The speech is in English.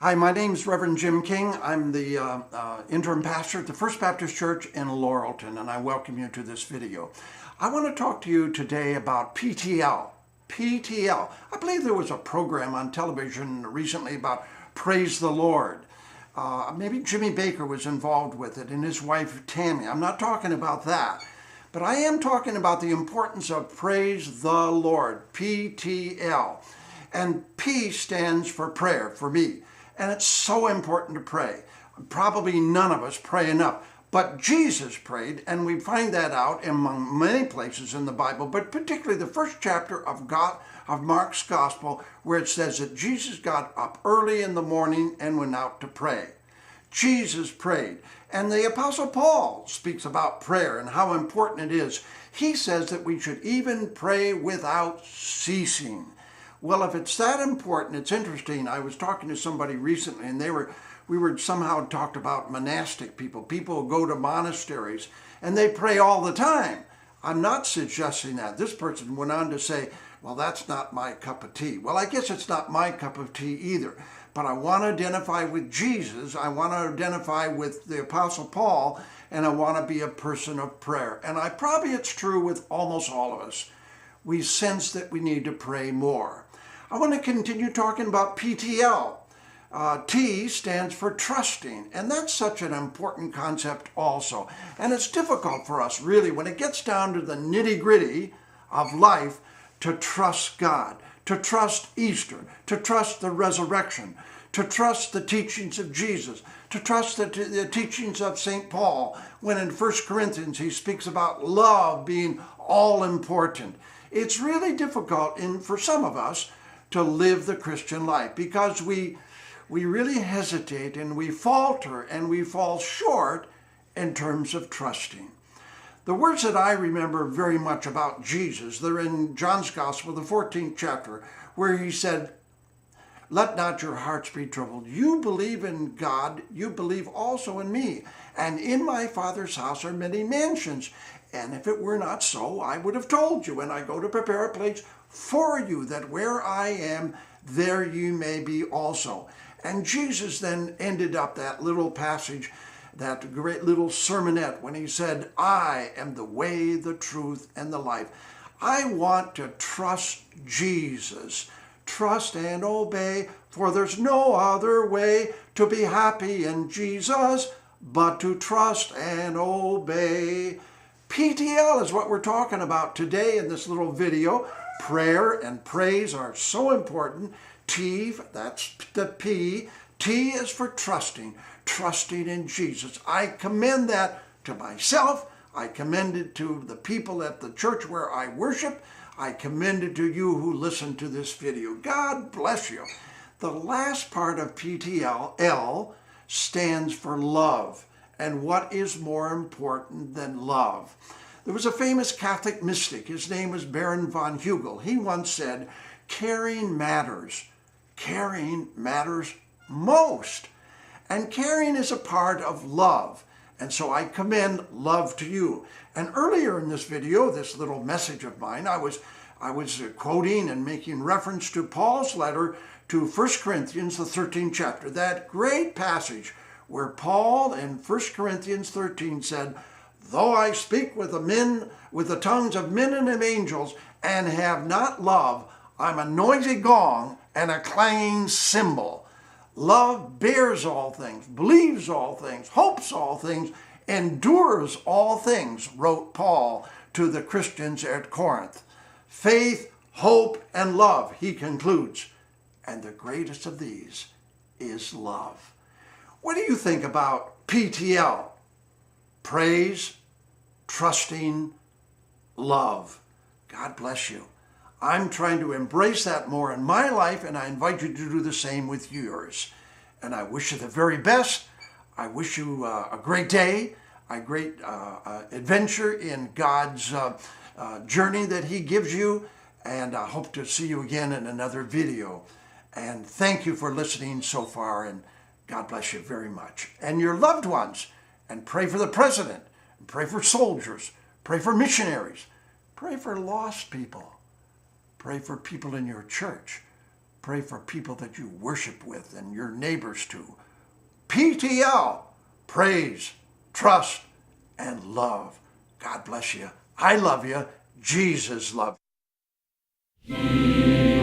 Hi, my name is Reverend Jim King. I'm the interim pastor at the First Baptist Church in Laurelton, and I welcome you to this video. I want to talk to you today about PTL. PTL. I believe there was a program on television recently about Praise the Lord. Maybe Jimmy Baker was involved with it and his wife Tammy. I'm not talking about that. But I am talking about the importance of Praise the Lord, PTL. And P stands for prayer for me. And it's so important to pray. Probably none of us pray enough. But Jesus prayed, and we find that out among many places in the Bible, but particularly the first chapter of Mark's Gospel, where it says that Jesus got up early in the morning and went out to pray. Jesus prayed. And the Apostle Paul speaks about prayer and how important it is. He says that we should even pray without ceasing. Well, if it's that important, it's interesting. I was talking to somebody recently, and we were somehow talked about monastic people who go to monasteries, and they pray all the time. I'm not suggesting that. This person went on to say, well, that's not my cup of tea. Well, I guess it's not my cup of tea either. But I want to identify with Jesus. I want to identify with the Apostle Paul, and I want to be a person of prayer. And it's true with almost all of us. We sense that we need to pray more. I want to continue talking about PTL. T stands for trusting, and that's such an important concept also. And it's difficult for us, really, when it gets down to the nitty-gritty of life, to trust God, to trust Easter, to trust the resurrection, to trust the teachings of Jesus, to trust the teachings of St. Paul, when in 1 Corinthians he speaks about love being all important. It's really difficult for some of us to live the Christian life because we really hesitate and we falter and we fall short in terms of trusting. The words that I remember very much about Jesus, they're in John's Gospel, the 14th chapter, where he said, "Let not your hearts be troubled. You believe in God, you believe also in me. And in my Father's house are many mansions. And if it were not so, I would have told you, and I go to prepare a place for you, that where I am, there you may be also." And Jesus then ended up that little passage, that great little sermonette, when he said, "I am the way, the truth, and the life." I want to trust Jesus. Trust and obey, for there's no other way to be happy in Jesus but to trust and obey. PTL is what we're talking about today in this little video. Prayer and praise are so important. T, that's the P. T is for trusting in Jesus. I commend that to myself. I commend it to the people at the church where I worship. I commend it to you who listen to this video. God bless you. The last part of PTL, L, stands for love. And what is more important than love? There was a famous Catholic mystic. His name was Baron von Hugel. He once said, "Caring matters. Caring matters most." And caring is a part of love. And so I commend love to you. And earlier in this video, this little message of mine, I was quoting and making reference to Paul's letter to 1 Corinthians, the 13th chapter. That great passage where Paul in 1 Corinthians 13 said, "Though I speak with the tongues of men and of angels, and have not love, I'm a noisy gong and a clanging cymbal." Love bears all things, believes all things, hopes all things, endures all things, wrote Paul to the Christians at Corinth. Faith, hope, and love, he concludes, and the greatest of these is love. What do you think about PTL? Praise, trusting, love. God bless you. I'm trying to embrace that more in my life, and I invite you to do the same with yours. And I wish you the very best. I wish you a great day, a great adventure in God's journey that he gives you, and I hope to see you again in another video. And thank you for listening so far, and God bless you very much. And your loved ones, and pray for the president, and pray for soldiers, pray for missionaries, pray for lost people. Pray for people in your church. Pray for people that you worship with and your neighbors too. PTL, praise, trust, and love. God bless you. I love you. Jesus loves you.